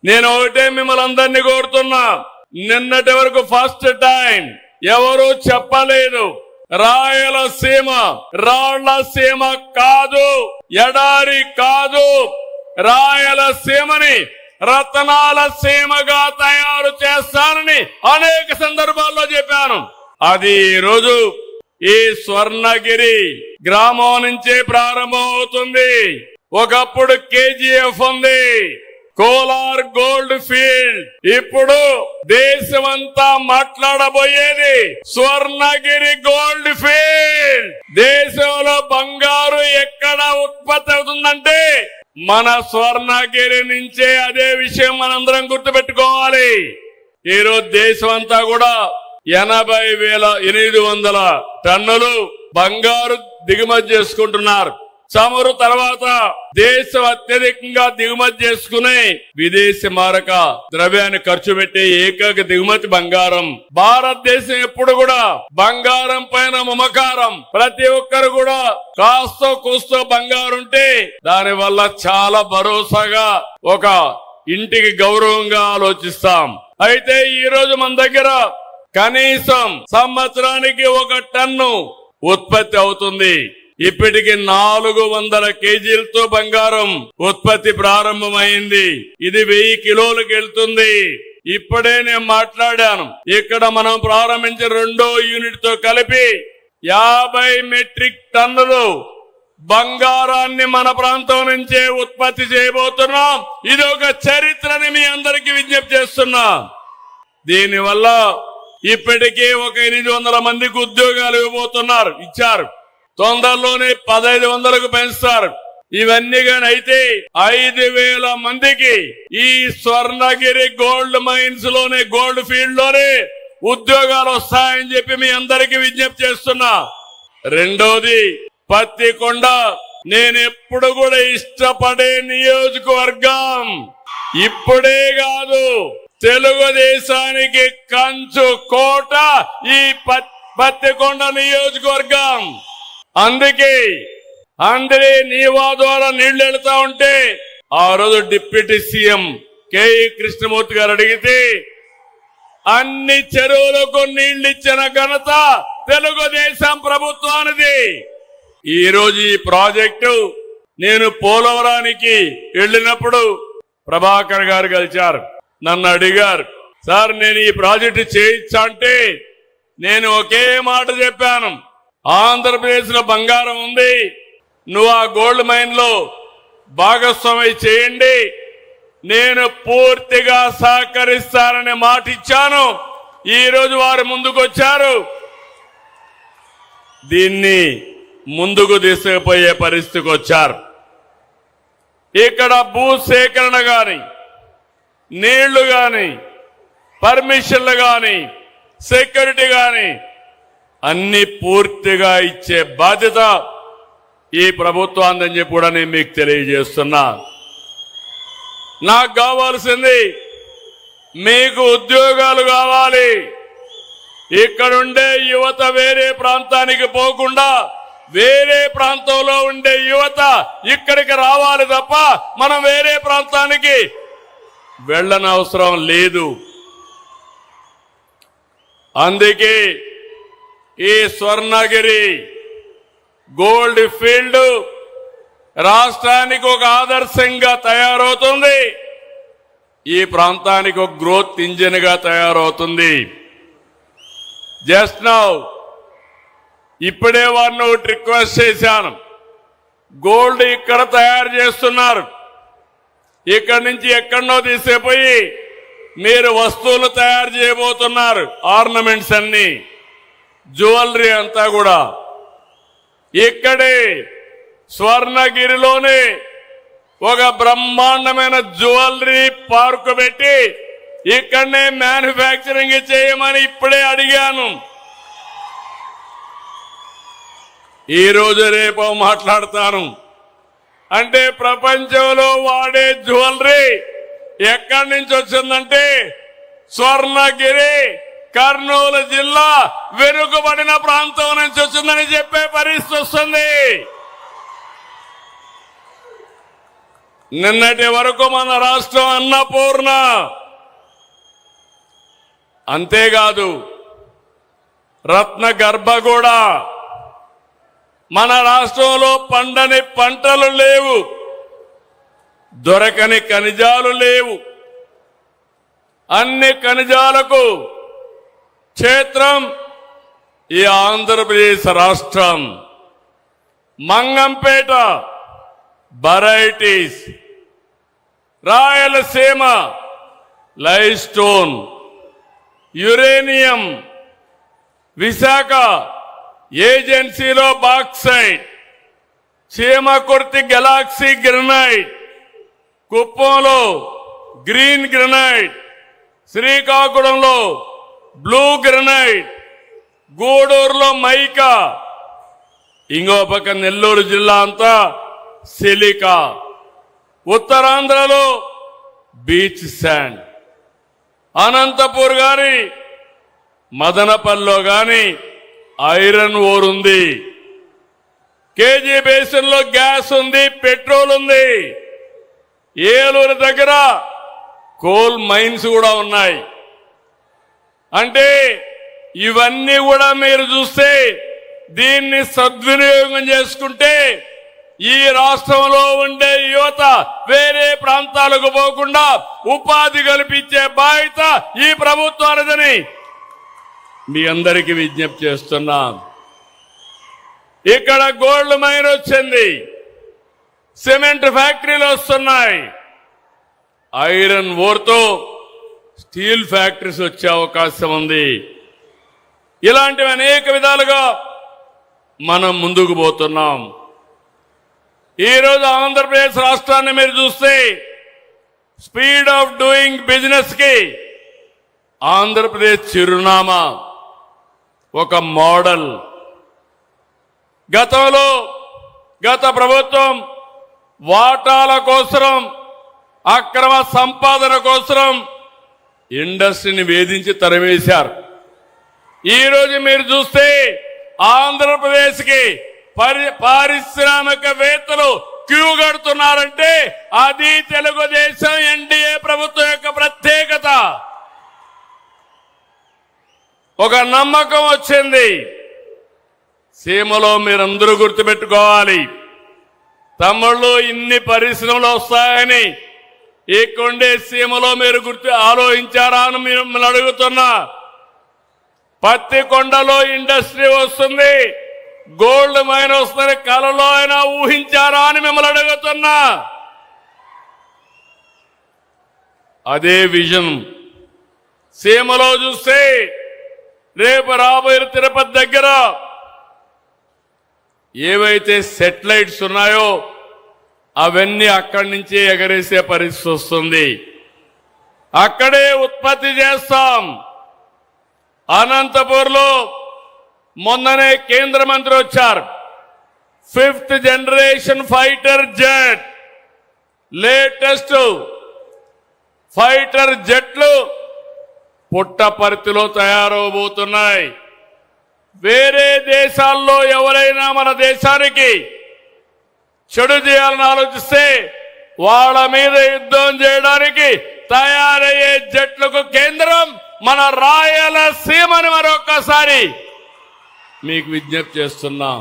నేను ఒకటే మిమ్మల్ని అందరినీ కోరుతున్నా, నిన్నటి వరకు ఫస్ట్ టైం ఎవరు చెప్పలేదు రాయలసీమ రాళ్లసీమ కాదు, ఎడారి కాదు, రాయలసీమని రతనాల సీమగా తయారు చేస్తానని అనేక సందర్భాల్లో చెప్పాను. అది ఈ రోజు ఈ స్వర్ణగిరి గ్రామం నుంచే ప్రారంభం అవుతుంది. ఒకప్పుడు కేజీఎఫ్ ఉంది, కోలార్ గోల్డ్ ఫీల్డ్. ఇప్పుడు దేశమంతా మాట్లాడబోయేది స్వర్ణగిరి గోల్డ్ ఫీల్డ్. దేశంలో బంగారు ఎక్కడ ఉత్పత్తి అవుతుందంటే మన స్వర్ణగిరి నుంచే. అదే విషయం మనందరం గుర్తుపెట్టుకోవాలి. ఈరోజు దేశం అంతా కూడా 80,800 టన్నులు బంగారు దిగుమతి చేసుకుంటున్నారు. చమురు తర్వాత దేశం అత్యధికంగా దిగుమతి చేసుకునే విదేశీ మారక ద్రవ్యాన్ని ఖర్చు పెట్టే ఏకైక దిగుమతి బంగారం. భారతదేశం ఎప్పుడు కూడా బంగారం పైన మమకారం. ప్రతి ఒక్కరు కూడా కాస్తో కూస్తో బంగారం ఉంటే దాని వల్ల చాలా భరోసాగా ఒక ఇంటికి గౌరవంగా ఆలోచిస్తాం. అయితే ఈ రోజు మన దగ్గర కనీసం సంవత్సరానికి 1 టన్ను ఉత్పత్తి అవుతుంది. ఇప్పటికి 400 కేజీలతో బంగారం ఉత్పత్తి ప్రారంభమైంది. ఇది 1000 కిలోలకు వెళ్తుంది. ఇప్పుడే నేను మాట్లాడాను, ఇక్కడ మనం ప్రారంభించిన 2వ యూనిట్ తో కలిపి 50 మెట్రిక్ టన్నులు బంగారాన్ని మన ప్రాంతం నుంచే ఉత్పత్తి చేయబోతున్నాం. ఇది ఒక చరిత్రని మీ అందరికీ విజ్ఞప్తి చేస్తున్నా. దీనివల్ల ఇప్పటికే ఒక 800 మందికి ఉద్యోగాలు ఇవ్వబోతున్నారు, ఇచ్చారు. తొందరలోనే 1500కు పెంచుతారు. ఇవన్నీ గాని అయితే 5000 మందికి ఈ స్వర్ణగిరి గోల్డ్ మైన్స్ లోనే, గోల్డ్ ఫీల్డ్ లోనే ఉద్యోగాలు వస్తాయని చెప్పి మీ అందరికీ విజ్ఞప్తి చేస్తున్నా. రెండోది పత్తికొండ. నేను ఎప్పుడు కూడా ఇష్టపడే నియోజకవర్గం. ఇప్పుడే కాదు, తెలుగుదేశానికి కంచు కోట ఈ పత్తికొండ నియోజకవర్గం. అందుకే అందరి నీవా ద్వారా నీళ్లు వెళ్తా ఉంటే ఆ రోజు డిప్యూటీ సీఎం కేఈ కృష్ణమూర్తి గారు అడిగితే అన్ని చెరువులకు నీళ్లు ఇచ్చిన ఘనత తెలుగుదేశం ప్రభుత్వానిది. ఈ రోజు ఈ ప్రాజెక్టు నేను పోలవరానికి వెళ్ళినప్పుడు ప్రభాకర్ గారు కలిశారు. నన్ను అడిగారు, సార్ నేను ఈ ప్రాజెక్టు చేయించా అంటే నేను ఒకే మాట చెప్పాను, ఆంధ్రప్రదేశ్ లో బంగారం ఉంది, నువ్వు ఆ గోల్డ్ మైన్ లో భాగస్వామ్యం చేయండి, నేను పూర్తిగా సహకరిస్తానని మాట ఇచ్చాను. ఈ రోజు వారు ముందుకు వచ్చారు. దీన్ని ముందుకు తీసుకుపోయే పరిస్థితికి వచ్చారు. ఇక్కడ భూసేకరణ గాని, నీళ్లు గాని, పర్మిషన్లు గాని, సెక్యూరిటీ గాని అన్ని పూర్తిగా ఇచ్చే బాధ్యత ఈ ప్రభుత్వాన్ని చెప్పి కూడా నేను మీకు తెలియజేస్తున్నా. నాకు కావాల్సింది మీకు ఉద్యోగాలు కావాలి. ఇక్కడుండే యువత వేరే ప్రాంతానికి పోకుండా వేరే ప్రాంతంలో ఉండే యువత ఇక్కడికి రావాలి తప్ప మనం వేరే ప్రాంతానికి వెళ్ళనవసరం లేదు. అందుకే ఈ స్వర్ణగిరి గోల్డ్ ఫీల్డ్ రాష్ట్రానికి ఒక ఆదర్శంగా తయారవుతుంది. ఈ ప్రాంతానికి ఒక గ్రోత్ ఇంజిన్ గా తయారవుతుంది. జస్ట్ నౌ ఇప్పుడే వారిని ఒకటి రిక్వెస్ట్ చేశాను, గోల్డ్ ఇక్కడ తయారు చేస్తున్నారు, ఇక్కడి నుంచి ఎక్కడనో తీసేపోయి మీరు వస్తువులు తయారు చేయబోతున్నారు. ఆర్నమెంట్స్ అన్ని, జ్యువెలరీ అంతా కూడా ఇక్కడే స్వర్ణగిరిలోనే ఒక బ్రహ్మాండమైన జ్యువెలరీ పార్కు పెట్టి ఇక్కడనే మ్యానుఫ్యాక్చరింగ్ చేయమని ఇప్పుడే అడిగాను. ఈ రోజు రేపు మాట్లాడతాను. అంటే ప్రపంచంలో వాడే జ్యువెలరీ ఎక్కడి నుంచి వచ్చిందంటే స్వర్ణగిరి కర్నూలు జిల్లా వెనుకబడిన ప్రాంతం నుంచి వచ్చిందని చెప్పే పరిస్థితి వస్తుంది. నిన్నటి వరకు మన రాష్ట్రం అన్నపూర్ణ. అంతేకాదు రత్న గర్భ కూడా. మన రాష్ట్రంలో పండని పంటలు లేవు, దొరకని ఖనిజాలు లేవు. అన్ని ఖనిజాలకు క్షేత్రం ఈ ఆంధ్రప్రదేశ్ రాష్ట్రం. Mangampeta varieties, Rayalaseema limestone, uranium, Visakha ఏజెన్సీలో బాక్సైట్, చీమకుర్తి గెలాక్సీ గ్రనైట్, కుప్పంలో గ్రీన్ గ్రనైట్, శ్రీకాకుళంలో బ్లూ గ్రనైట్, గూడూరులో మైకా, ఇంకో పక్క నెల్లూరు జిల్లా అంతా సిలికా, ఉత్తరాంధ్రలో బీచ్ శాండ్, అనంతపూర్ గాని మదనపల్లిలో గాని ఐరన్ ఓర్ ఉంది, కేజీ బేసిన్ లో గ్యాస్ ఉంది, పెట్రోల్ ఉంది, ఏలూరు దగ్గర కోల్ మైన్స్ కూడా ఉన్నాయి. అంటే ఇవన్నీ కూడా మీరు చూస్తే దీన్ని సద్వినియోగం చేసుకుంటే ఈ రాష్ట్రంలో ఉండే యువత వేరే ప్రాంతాలకు పోకుండా ఉపాధి కల్పించే బాధ్యత ఈ ప్రభుత్వానిదని మీ అందరికీ విజ్ఞప్తి చేస్తున్నాం. ఇక్కడ గోల్డ్ మైన్ వచ్చింది, సిమెంట్ ఫ్యాక్టరీలు వస్తున్నాయి, ఐరన్ ఓర్తో స్టీల్ ఫ్యాక్టరీస్ వచ్చే అవకాశం ఉంది. ఇలాంటివి అనేక విధాలుగా మనం ముందుకు పోతున్నాం. ఈరోజు ఆంధ్రప్రదేశ్ రాష్ట్రాన్ని మీరు చూస్తే స్పీడ్ ఆఫ్ డూయింగ్ బిజినెస్ కి ఆంధ్రప్రదేశ్ చిరునామా, ఒక మోడల్. గతంలో గత ప్రభుత్వం వాటాల కోసం, అక్రమ సంపాదన కోసం ఇండస్ట్రీని వేధించి తరివేశారు. ఈరోజు మీరు చూస్తే ఆంధ్రప్రదేశ్ కి పారిశ్రామికవేత్తలు క్యూ కడుతున్నారంటే అది తెలుగుదేశం ఎన్డీఏ ప్రభుత్వం యొక్క ప్రత్యేకత. ఒక నమ్మకం వచ్చింది. సీమలో మీరందరూ గుర్తుపెట్టుకోవాలి, తమ్ముళ్ళు ఇన్ని పరిశ్రమలు వస్తాయని ఇక్కడే సీమలో మీరు ఆలోచించారా అని మిమ్మల్ని అడుగుతున్నా. పత్తికొండలో ఇండస్ట్రీ వస్తుంది, గోల్డ్ మైన్ వస్తుంది, కలలో అయినా ఊహించారా అని మిమ్మల్ని అడుగుతున్నా. అదే విజన్ సీమలో చూస్తే రేపు రాబోయే తిరుపతి దగ్గర ఏవైతే సెటిలైట్స్ ఉన్నాయో అవన్నీ అక్కడి నుంచి ఎగరేసే పరిస్థితి వస్తుంది. అక్కడే ఉత్పత్తి చేస్తాం. అనంతపూర్లో మొన్ననే కేంద్ర మంత్రి వచ్చారు. 5th generation fighter jet, latest fighter జెట్లు పుట్టపర్తిలో తయారవబోతున్నాయి. వేరే దేశాల్లో ఎవరైనా మన దేశానికి చెడు చేయాలని ఆలోచిస్తే వాళ్ళ మీద యుద్ధం చేయడానికి తయారయ్యే జట్లకు కేంద్రం మన రాయలసీమని మరొకసారి మీకు విజ్ఞప్తి చేస్తున్నాం.